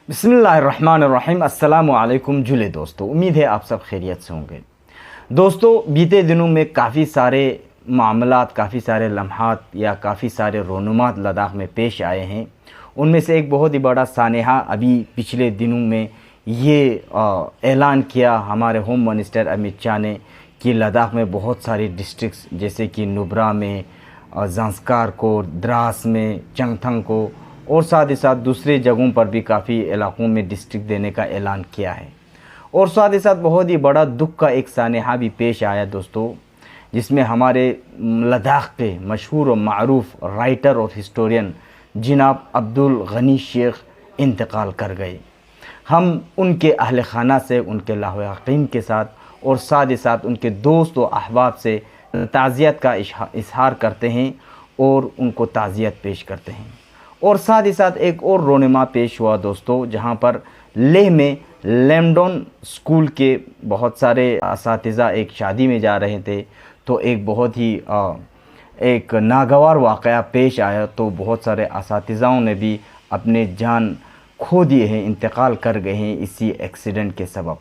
बिस्मिल्लाहिर्रहमानिर्रहीम। अस्सलामुअलैकुम जुले दोस्तों, उम्मीद है आप सब खैरियत से होंगे। दोस्तों, बीते दिनों में काफ़ी सारे मामलात, काफ़ी सारे लम्हात या काफ़ी सारे रोनुमात लद्दाख में पेश आए हैं। उनमें से एक बहुत ही बड़ा सानेहा अभी पिछले दिनों में ये ऐलान किया हमारे होम मिनिस्टर अमित शाह ने कि लद्दाख में बहुत सारी डिस्ट्रिक्ट्स जैसे कि नुब्रा में, ज़ांस्कार को, द्रास में, चंगथंग को और साथ ही साथ दूसरे जगहों पर भी काफ़ी इलाक़ों में डिस्ट्रिक्ट देने का ऐलान किया है। और साथ ही साथ बहुत ही बड़ा दुख का एक सानेहा भी पेश आया दोस्तों, जिसमें हमारे लद्दाख के मशहूर और मारूफ राइटर और हिस्टोरियन जनाब अब्दुल गनी शेख इंतकाल कर गए। हम उनके अहल खाना से, उनके लाहो यकीन के साथ और साथ ही साथ उनके दोस्त व अहबाब से ताज़ियत का इजहार करते हैं और उनको ताज़ियत पेश करते हैं। और साथ ही साथ एक और रोनमा पेश हुआ दोस्तों, जहां पर लेह में लैमडॉन स्कूल के बहुत सारे असातिज़ा एक शादी में जा रहे थे, तो एक बहुत ही एक नागवार वाक़या पेश आया। तो बहुत सारे असातिज़ाओं ने भी अपने जान खो दिए हैं, इंतकाल कर गए हैं इसी एक्सीडेंट के सबब।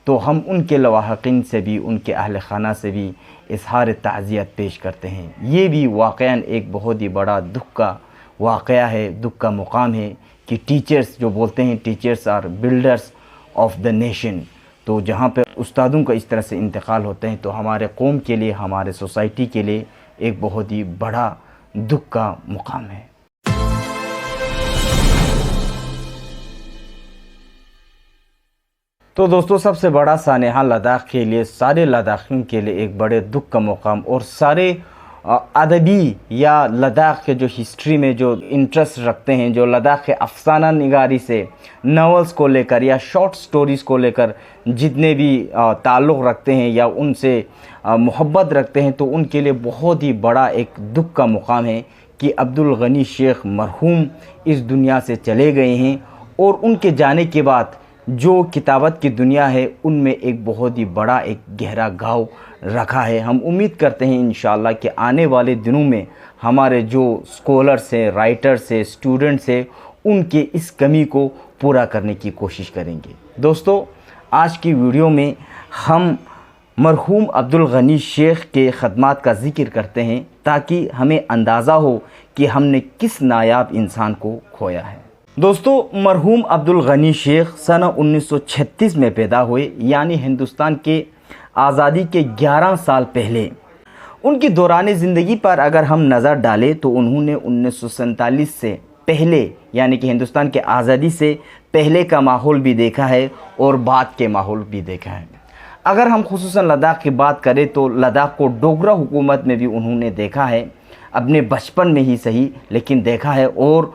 तो हम उनके लवाहक़ीन से भी, उनके अहल खाना से भी इजहार ताज़ियत पेश करते हैं। ये भी वाक़यान एक बहुत ही बड़ा दुख का वाक़या है, दुख का मुकाम है कि टीचर्स जो बोलते हैं, teachers are builders of the nation. तो जहाँ पे उस्तादों का इस तरह से इंतकाल होते हैं तो हमारे कौम के लिए, हमारे सोसाइटी के लिए एक बहुत ही बड़ा दुख का मुकाम है। तो दोस्तों, सबसे बड़ा सानेहा लद्दाख के लिए, सारे लद्दाखियों के लिए एक बड़े दुख का मुकाम और सारे अदबी या लद्दाख के जो हिस्ट्री में जो इंटरेस्ट रखते हैं, जो लद्दाख के अफसाना निगारी से नॉवेल्स को लेकर या शॉर्ट स्टोरीज़ को लेकर जितने भी ताल्लुक़ रखते हैं या उनसे मोहब्बत रखते हैं, तो उनके लिए बहुत ही बड़ा एक दुख का मुकाम है कि अब्दुल गनी शेख मरहूम इस दुनिया से चले गए हैं। और उनके जाने के बाद जो किताबत की दुनिया है उनमें एक बहुत ही बड़ा एक गहरा घाव रखा है। हम उम्मीद करते हैं इंशाअल्लाह कि आने वाले दिनों में हमारे जो स्कॉलर्स हैं, राइटर्स हैं, स्टूडेंट्स हैं, उनके इस कमी को पूरा करने की कोशिश करेंगे। दोस्तों, आज की वीडियो में हम मरहूम अब्दुल गनी शेख के ख़दमात का ज़िक्र करते हैं ताकि हमें अंदाज़ा हो कि हमने किस नायाब इंसान को खोया है। दोस्तों, मरहूम अब्दुल गनी शेख सन 1936 में पैदा हुए, यानी हिंदुस्तान के आज़ादी के 11 साल पहले। उनकी दौरान ज़िंदगी पर अगर हम नज़र डालें तो उन्होंने 1947 से पहले, यानी कि हिंदुस्तान के आज़ादी से पहले का माहौल भी देखा है और बाद के माहौल भी देखा है। अगर हम खुसूसन लद्दाख की बात करें तो लद्दाख को डोगरा हुकूमत में भी उन्होंने देखा है, अपने बचपन में ही सही लेकिन देखा है। और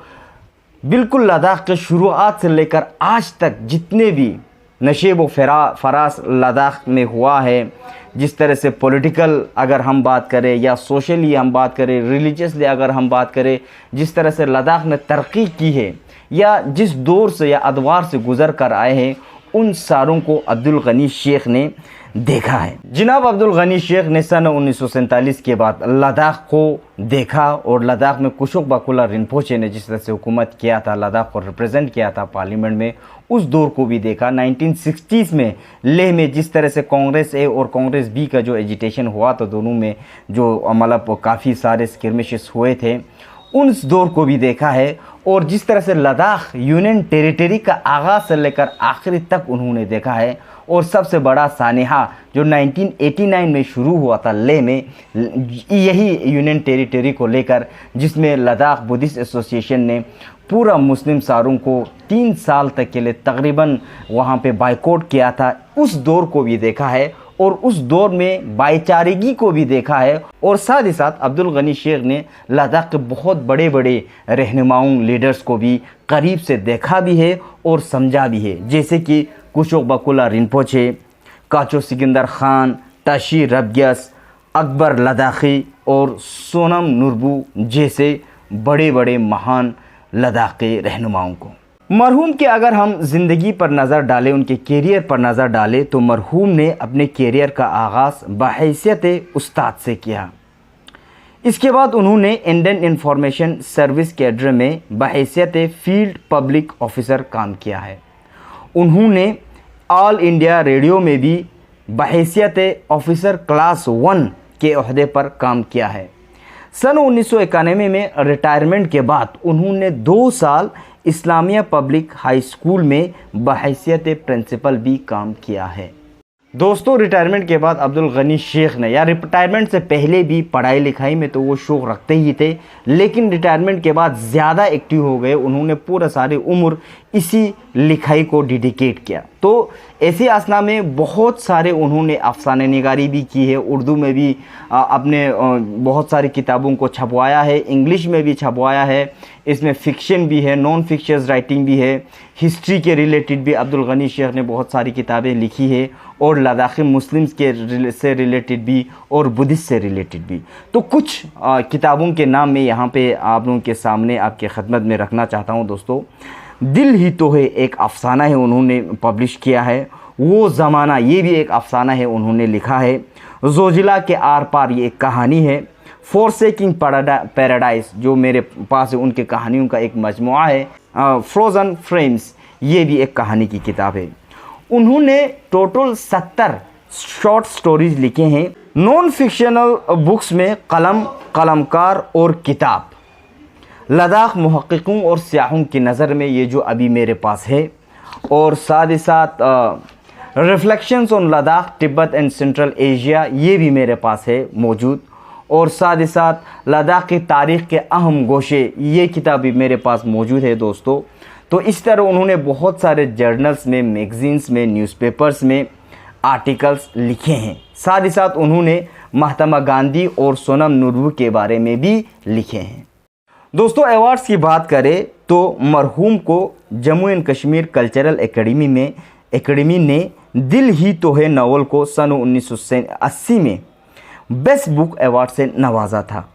बिल्कुल लद्दाख के शुरुआत से लेकर आज तक जितने भी नशेब व फरास लद्दाख में हुआ है, जिस तरह से पॉलिटिकल अगर हम बात करें या सोशली हम बात करें, रिलीजियसली अगर हम बात करें, जिस तरह से लद्दाख ने तरक्की की है या जिस दौर से या अदवार से गुज़र कर आए हैं, उन सारों को अब्दुल गनी शेख ने देखा है। जनाब अब्दुल गनी शेख ने सन 1947 के बाद लद्दाख को देखा और लद्दाख में कुशोक बाकुला रिम्पोचे ने जिस तरह से हुकूमत किया था, लद्दाख को रिप्रेजेंट किया था पार्लियामेंट में, उस दौर को भी देखा। 1960s में लेह में जिस तरह से कांग्रेस ए और कांग्रेस बी का जो एजिटेशन हुआ तो दोनों में जो मतलब काफ़ी सारे स्किर्मिशेस हुए थे, उन दौर को भी देखा है। और जिस तरह से लद्दाख यूनियन टेरिटरी का आगाज़ से लेकर आखिरी तक उन्होंने देखा है। और सबसे बड़ा सानेहा जो 1989 में शुरू हुआ था लेह में, यही यूनियन टेरिटरी को लेकर, जिसमें लद्दाख बुद्धिस्ट एसोसिएशन ने पूरा मुस्लिम सारों को 3 साल तक के लिए तकरीबन वहाँ पे बाइकआउट किया था, उस दौर को भी देखा है। और उस दौर में भाईचारगी को भी देखा है। और साथ ही साथ अब्दुल गनी शेख ने लद्दाख के बहुत बड़े बड़े रहनुमाओं, लीडर्स को भी करीब से देखा भी है और समझा भी है, जैसे कि कुशोक बाकुला रिम्पोचे, काचो सिकंदर खान, ताशी रबग्यस, अकबर लद्दाखी और सोनम नुरबू जैसे बड़े बड़े महान लद्दाख के रहनुमाओं को। मरहूम के अगर हम ज़िंदगी पर नज़र डालें, उनके कैरियर पर नज़र डालें, तो मरहूम ने अपने कैरियर का आगाज़ बहैसियत उस्ताद से किया। इसके बाद उन्होंने इंडियन इंफॉर्मेशन सर्विस कैडर में बहैसियत फील्ड पब्लिक ऑफिसर काम किया है। उन्होंने ऑल इंडिया रेडियो में भी बहैसियत ऑफिसर क्लास 1 के ओहदे पर काम किया है। सन 1991 में रिटायरमेंट के बाद उन्होंने 2 साल इस्लामिया पब्लिक हाई स्कूल में बहैसियत प्रिंसिपल भी काम किया है। दोस्तों, रिटायरमेंट के बाद अब्दुल गनी शेख ने, या रिटायरमेंट से पहले भी पढ़ाई लिखाई में तो वो शौक़ रखते ही थे, लेकिन रिटायरमेंट के बाद ज़्यादा एक्टिव हो गए। उन्होंने पूरा सारी उम्र इसी लिखाई को डेडिकेट किया। तो ऐसे असना में बहुत सारे उन्होंने अफसाने निगारी भी की है, उर्दू में भी अपने बहुत सारी किताबों को छपवाया है, इंग्लिश में भी छपवाया है। इसमें फ़िक्शन भी है, नॉन फिक्शन राइटिंग भी है, हिस्ट्री के रिलेटेड भी अब्दुल गनी शेख ने बहुत सारी किताबें लिखी है, और लद्दाखी मुस्लिम्स के से रिलेटेड भी और बुद्धिस्ट से रिलेटेड भी। तो कुछ किताबों के नाम मैं यहाँ पे आप लोगों के सामने आपके खिदमत में रखना चाहता हूँ। दोस्तों, दिल ही तो है एक अफसाना है, उन्होंने पब्लिश किया है। वो ज़माना, ये भी एक अफसाना है, उन्होंने लिखा है। जोजिला के आर पार, ये एक कहानी है। फोरसेकिंग पैराडाइज जो मेरे पास है, उनके कहानियों का एक मजमुआ है। फ्रोज़न फ्रेम्स, ये भी एक कहानी की किताब है। उन्होंने टोटल 70 शॉर्ट स्टोरीज लिखे हैं। नॉन फिक्शनल बुक्स में कलम, कलमकार और किताब, लद्दाख मुहक्किकों और सियाहों की नज़र में, ये जो अभी मेरे पास है, और साथ ही साथ reflections on Ladakh, Tibet and central Asia, ये भी मेरे पास है मौजूद, और साथ ही साथ लद्दाख की तारीख़ के अहम गोशे, ये किताब भी मेरे पास मौजूद है। दोस्तों, तो इस तरह उन्होंने बहुत सारे जर्नल्स में, मैगज़ीन्स में, न्यूज़पेपर्स में आर्टिकल्स लिखे हैं। साथ ही साथ उन्होंने महात्मा गांधी और सोनम नूरू के बारे में भी लिखे हैं। दोस्तों, अवार्ड्स की बात करें तो मरहूम को Jammu and Kashmir cultural academy ने दिल ही तो है नावल को सन 1980 में बेस्ट बुक अवार्ड से नवाजा था।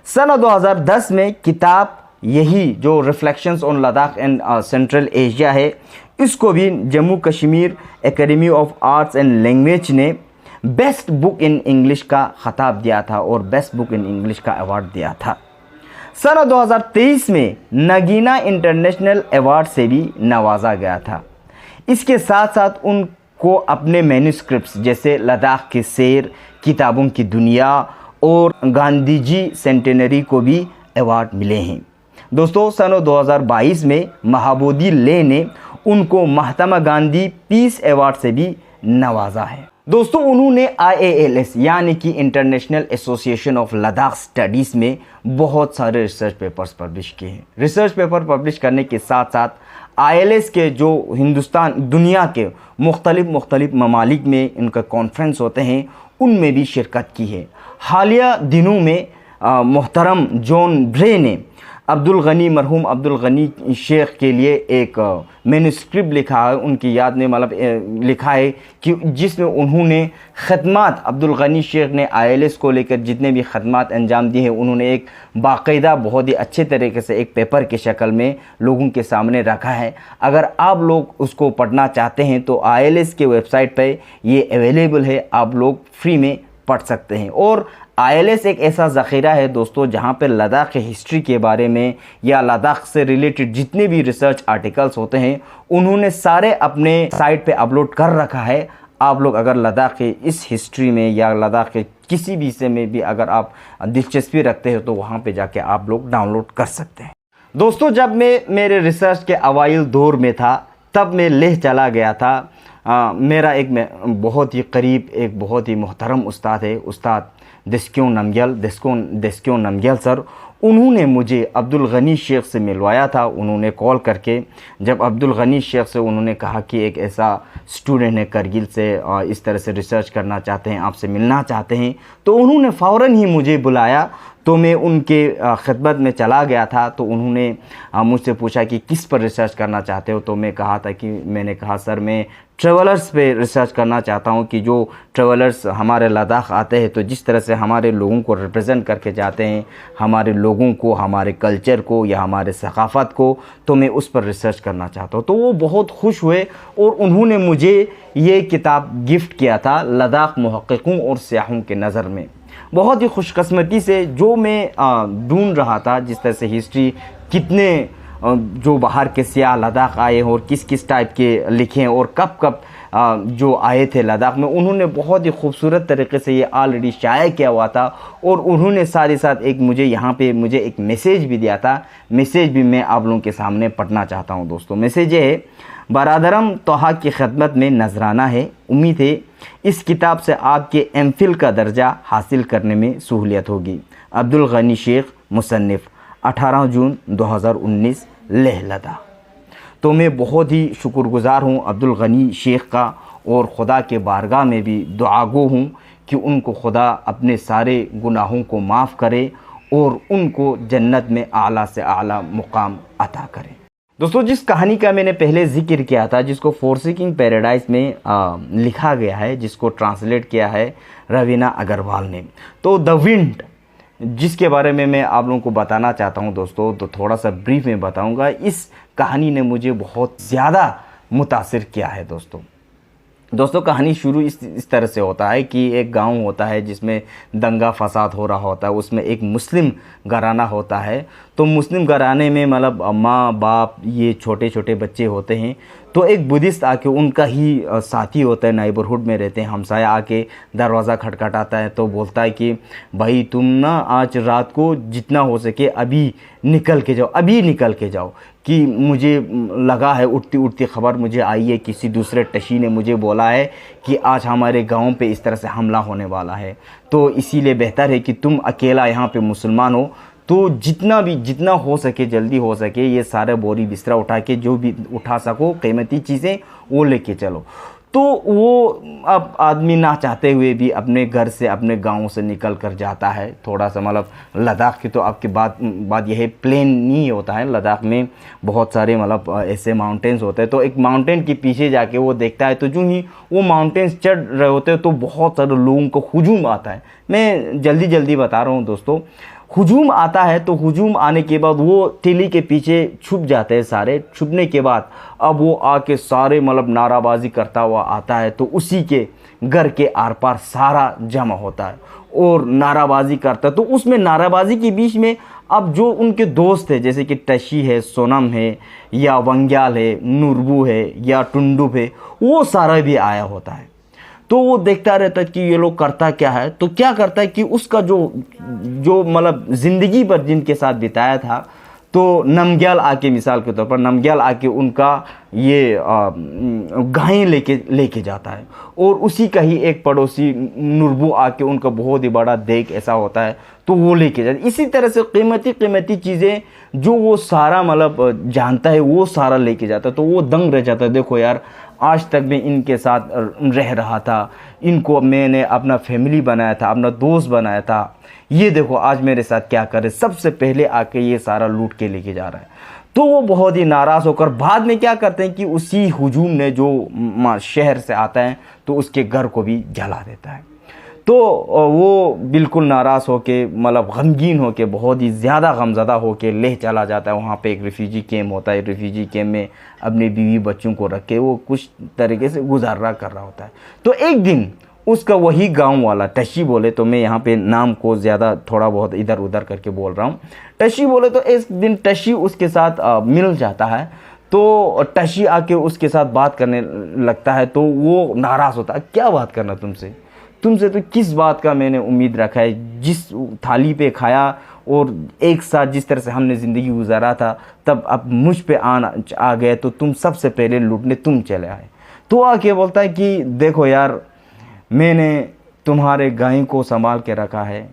सन 2010 में किताब, यही जो reflections on Ladakh and central Asia है, इसको भी Jammu Kashmir academy of arts and language ने बेस्ट बुक इन इंग्लिश का खिताब दिया था और बेस्ट बुक इन इंग्लिश का अवार्ड दिया था। सन 2023 में नगीना इंटरनेशनल अवार्ड से भी नवाजा गया था। इसके साथ साथ उनको अपने मैन्युस्क्रिप्ट्स जैसे लद्दाख के शेर, किताबों की दुनिया और गांधी जी सेंटेनरी को भी अवार्ड मिले हैं। दोस्तों, सन 2022 में महाबोधि ले ने उनको महात्मा गांधी पीस अवार्ड से भी नवाजा है। दोस्तों, उन्होंने IALS यानी कि international association of Ladakh studies में बहुत सारे रिसर्च पेपर्स पब्लिश किए हैं। रिसर्च पेपर पब्लिश करने के साथ साथ ILS के जो हिंदुस्तान, दुनिया के मुख्तलिफ ममालिक में इनका कॉन्फ्रेंस होते हैं, उनमें भी शिरकत की है। हालिया दिनों में मोहतरम जॉन ब्रे ने मरहूम अब्दुल गनी शेख के लिए एक मैन्युस्क्रिप्ट लिखा है, उनकी याद में, मतलब लिखा है कि जिसमें उन्होंने ख़दमात, अब्दुल गनी शेख ने ILS को लेकर जितने भी ख़दमात अंजाम दिए हैं, उन्होंने एक बाकायदा बहुत ही अच्छे तरीके से एक पेपर की शक्ल में लोगों के सामने रखा है। अगर आप लोग उसको पढ़ना चाहते हैं तो ILS के वेबसाइट पर ये अवेलेबल है, आप लोग फ्री में पढ़ सकते हैं। और ILS एक ऐसा ज़ख़ीरा है दोस्तों, जहाँ पे लद्दाख की हिस्ट्री के बारे में या लद्दाख से रिलेटेड जितने भी रिसर्च आर्टिकल्स होते हैं, उन्होंने सारे अपने साइट पे अपलोड कर रखा है। आप लोग अगर लद्दाख के इस हिस्ट्री में या लद्दाख के किसी भी हिस्से में भी अगर आप दिलचस्पी रखते हो तो वहाँ पे जाके आप लोग डाउनलोड कर सकते हैं। दोस्तों, जब मैं मेरे रिसर्च के अवाइल दौर में था, तब मैं लेह चला गया था। मेरा एक बहुत ही करीब, एक बहुत ही मोहतरम उस्ताद है, उस्ताद देस्क्यों नमग्याल सर। उन्होंने मुझे अब्दुल गनी शेख से मिलवाया था। उन्होंने कॉल करके, जब अब्दुल गनी शेख से उन्होंने कहा कि एक ऐसा स्टूडेंट है करगिल से, इस तरह से रिसर्च करना चाहते हैं, आपसे मिलना चाहते हैं, तो उन्होंने फ़ौरन ही मुझे बुलाया। तो मैं उनके खिदमत में चला गया था। तो उन्होंने मुझसे पूछा कि किस पर रिसर्च करना चाहते हो। तो मैंने कहा सर, मैं ट्रेवलर्स पे रिसर्च करना चाहता हूँ कि जो ट्रेवलर्स हमारे लद्दाख आते हैं तो जिस तरह से हमारे लोगों को रिप्रेजेंट करके जाते हैं, हमारे लोगों को, हमारे कल्चर को या हमारे सकाफ़त को, तो मैं उस पर रिसर्च करना चाहता हूँ। तो वो बहुत खुश हुए और उन्होंने मुझे ये किताब गिफ्ट किया था, लद्दाख मुहक्किकों और सियाहों के नज़र में। बहुत ही खुशकिस्मती से जो मैं ढूंढ रहा था, जिस तरह से हिस्ट्री कितने जो बाहर के सियाह लद्दाख आए हैं और किस किस टाइप के लिखे हैं और कब कब जो आए थे लद्दाख में, उन्होंने बहुत ही खूबसूरत तरीके से ये ऑलरेडी शाया किया हुआ था। और उन्होंने साथ ही साथ एक मुझे यहाँ पे मुझे एक मैसेज भी दिया था। मैसेज भी मैं आप लोगों के सामने पढ़ना चाहता हूँ दोस्तों। मैसेज ये है, बरादरम तोहा की खिदमत में नजराना है, उम्मीद है इस किताब से आपके एमफिल का दर्जा हासिल करने में सहूलियत होगी। अब्दुल गनी शेख, मुसन्निफ़, 18 जून 2019, लेह लद्दाख। तो मैं बहुत ही शुक्रगुज़ार हूँ अब्दुल गनी शेख का, और खुदा के बारगाह में भी दुआगो हूँ कि उनको खुदा अपने सारे गुनाहों को माफ़ करे और उनको जन्नत में आला से आला मुकाम अता करे। दोस्तों, जिस कहानी का मैंने पहले ज़िक्र किया था, जिसको फोर्सिकिंग पैराडाइज में लिखा गया है, जिसको ट्रांसलेट किया है रवीना अग्रवाल ने, तो द विंड, जिसके बारे में मैं आप लोगों को बताना चाहता हूं दोस्तों, तो थोड़ा सा ब्रीफ में बताऊंगा। इस कहानी ने मुझे बहुत ज़्यादा मुतासिर किया है दोस्तों। कहानी शुरू इस तरह से होता है कि एक गांव होता है जिसमें दंगा फसाद हो रहा होता है। उसमें एक मुस्लिम घराना होता है। तो मुस्लिम घराने में मतलब माँ बाप, ये छोटे छोटे बच्चे होते हैं। तो एक बुद्धिस्ट आके, उनका ही साथी होता है, नेबरहुड में रहते हैं, हमसाया आके दरवाज़ा खटखटाता है। तो बोलता है कि भाई तुम ना आज रात को जितना हो सके अभी निकल के जाओ, अभी निकल के जाओ, कि मुझे लगा है, उठती उठती खबर मुझे आई है, किसी दूसरे टशी ने मुझे बोला है कि आज हमारे गांव पे इस तरह से हमला होने वाला है। तो इसीलिए बेहतर है कि तुम अकेला यहाँ पे मुसलमान हो, तो जितना हो सके, जल्दी हो सके, ये सारे बोरी बिस्तरा उठा के, जो भी उठा सको कीमती चीज़ें, वो लेके चलो। तो वो अब आदमी ना चाहते हुए भी अपने घर से, अपने गांव से निकल कर जाता है। थोड़ा सा मतलब लद्दाख की तो आपकी बात यह है, प्लेन नहीं होता है लद्दाख में, बहुत सारे मतलब ऐसे माउंटेन्स होते हैं। तो एक माउंटेन के पीछे जाके वो देखता है, तो जो ही वो माउंटेन्स चढ़ रहे होते हैं तो बहुत सारे लोगों को हुजूम आता है। मैं जल्दी बता रहा हूँ दोस्तों। हुजूम आता है, तो हुजूम आने के बाद वो टीली के पीछे छुप जाते हैं सारे। छुपने के बाद अब वो आके सारे मतलब नाराबाजी करता हुआ आता है। तो उसी के घर के आर पार सारा जमा होता है और नाराबाजी करता है। तो उसमें नाराबाजी के बीच में अब जो उनके दोस्त है, जैसे कि टशी है, सोनम है, या वंग्याल है, नूरबू है, या टुंडुप है, वो सारा भी आया होता है। तो वो देखता रहता है कि ये लोग करता क्या है। तो क्या करता है कि उसका जो मतलब ज़िंदगी भर जिनके साथ बिताया था, तो नमग्याल आके, मिसाल के तौर पर नमग्याल आके उनका ये गायें लेके जाता है। और उसी का ही एक पड़ोसी नूरबू आके, उनका बहुत ही बड़ा देख ऐसा होता है, तो वो लेके जाता है। इसी तरह से कीमती चीज़ें जो वो सारा मतलब जानता है, वो सारा लेके जाता है। तो वो दंग रह जाता है, देखो यार, आज तक मैं इनके साथ रह रहा था, इनको मैंने अपना फैमिली बनाया था, अपना दोस्त बनाया था, ये देखो आज मेरे साथ क्या करे, सबसे पहले आके ये सारा लूट के लेके जा रहा है। तो वो बहुत ही नाराज़ होकर बाद में क्या करते हैं कि उसी हुजूम ने जो शहर से आता है, तो उसके घर को भी जला देता है। तो वो बिल्कुल नाराज़ होके, मतलब गमगीन होके, बहुत ही ज़्यादा गमज़दा होके लेह चला जाता है। वहाँ पे एक रिफ्यूजी कैंप होता है। रिफ्यूजी कैंप में अपने बीवी बच्चों को रख के वो कुछ तरीके से गुजारा कर रहा होता है। तो एक दिन उसका वही गांव वाला टशी बोले, तो मैं यहाँ पे नाम को ज़्यादा थोड़ा बहुत इधर उधर करके बोल रहा हूँ, टशी बोले, तो इस दिन टशी उसके साथ मिल जाता है। तो टशी आके उसके साथ बात करने लगता है। तो वो नाराज़ होता है, क्या बात करना तुमसे तो किस बात का मैंने उम्मीद रखा है, जिस थाली पे खाया और एक साथ जिस तरह से हमने ज़िंदगी गुजारा था, तब अब मुझ पे आ गए, तो तुम सबसे पहले लूटने तुम चले आए। तो आके बोलता है कि देखो यार, मैंने तुम्हारे गाय को संभाल के रखा है,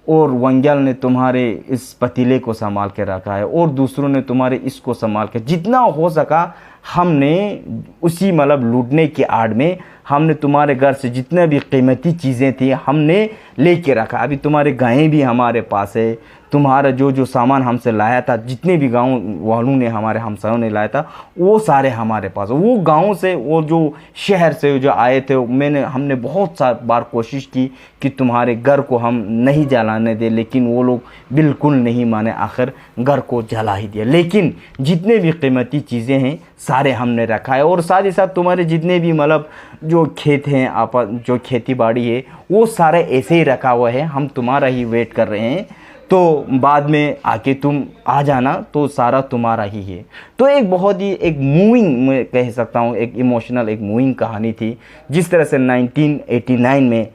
और वंग्याल ने तुम्हारे इस पतीले को संभाल के रखा है, और दूसरों ने तुम्हारे इसको संभाल के, जितना हो सका हमने उसी मतलब लूटने की आड़ में हमने तुम्हारे घर से जितने भी कीमती चीज़ें थी हमने लेके रखा। अभी तुम्हारे गायें भी हमारे पास है, तुम्हारा जो सामान हमसे लाया था, जितने भी गांव वालों ने, हमारे हमसायों ने लाया था, वो सारे हमारे पास। वो गांव से, वो जो शहर से जो आए थे, हमने बहुत बार कोशिश की कि तुम्हारे घर को हम नहीं जलाने दें, लेकिन वो लोग बिल्कुल नहीं माने। आखिर घर को जला ही दिया। लेकिन जितने भी कीमती चीज़ें हैं सारे हमने रखा है, और साथ ही साथ तुम्हारे जितने भी मतलब जो खेत हैं, आप जो खेती बाड़ी है, वो सारा ऐसे ही रखा हुआ है, हम तुम्हारा ही वेट कर रहे हैं, तो बाद में आके तुम आ जाना, तो सारा तुम्हारा ही है। तो एक बहुत ही एक मूविंग, मैं कह सकता हूँ, एक इमोशनल, एक मूविंग कहानी थी। जिस तरह से 1989 में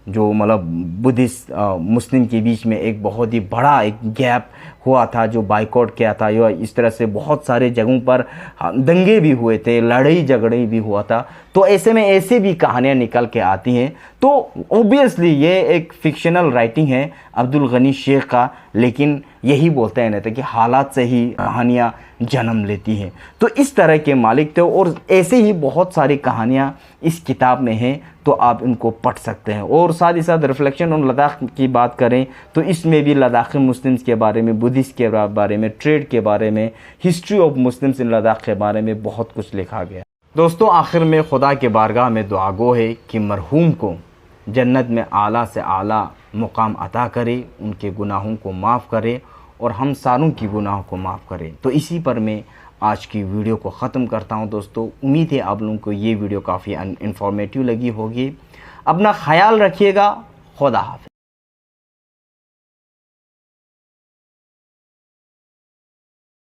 जो मतलब बुद्धिस्ट मुस्लिम के बीच में एक बहुत ही बड़ा एक गैप हुआ था, जो बाइकआउट किया था, या इस तरह से बहुत सारे जगहों पर दंगे भी हुए थे, लड़ाई झगड़े भी हुआ था। तो ऐसे में ऐसे भी कहानियाँ निकल के आती हैं। तो ऑब्वियसली ये एक फिक्शनल राइटिंग है अब्दुल गनी शेख का, लेकिन यही बोलते हैं ना कि हालात से ही कहानियाँ जन्म लेती हैं। तो इस तरह के मालिक थे, और ऐसे ही बहुत सारी कहानियाँ इस किताब में हैं, तो आप इनको पढ़ सकते हैं। और साथ ही साथ रिफ्लेक्शन ऑन लद्दाख की बात करें तो इसमें भी लद्दाखी मुस्लिम्स के बारे में, बुद्धिस्ट के बारे में, ट्रेड के बारे में, history of Muslims in Ladakh के बारे में बहुत कुछ लिखा गया। दोस्तों, आखिर में खुदा के बारगाह में दुआ गो है कि मरहूम को जन्नत में आला से आला मुकाम अता करे, उनके गुनाहों को माफ़ करे और हम सारों की गुनाहों को माफ़ करे। तो इसी पर मैं आज की वीडियो को ख़त्म करता हूं। दोस्तों, उम्मीद है आप लोगों को ये वीडियो काफ़ी इन्फॉर्मेटिव लगी होगी। अपना ख्याल रखिएगा। खुदा हाफ़िज़।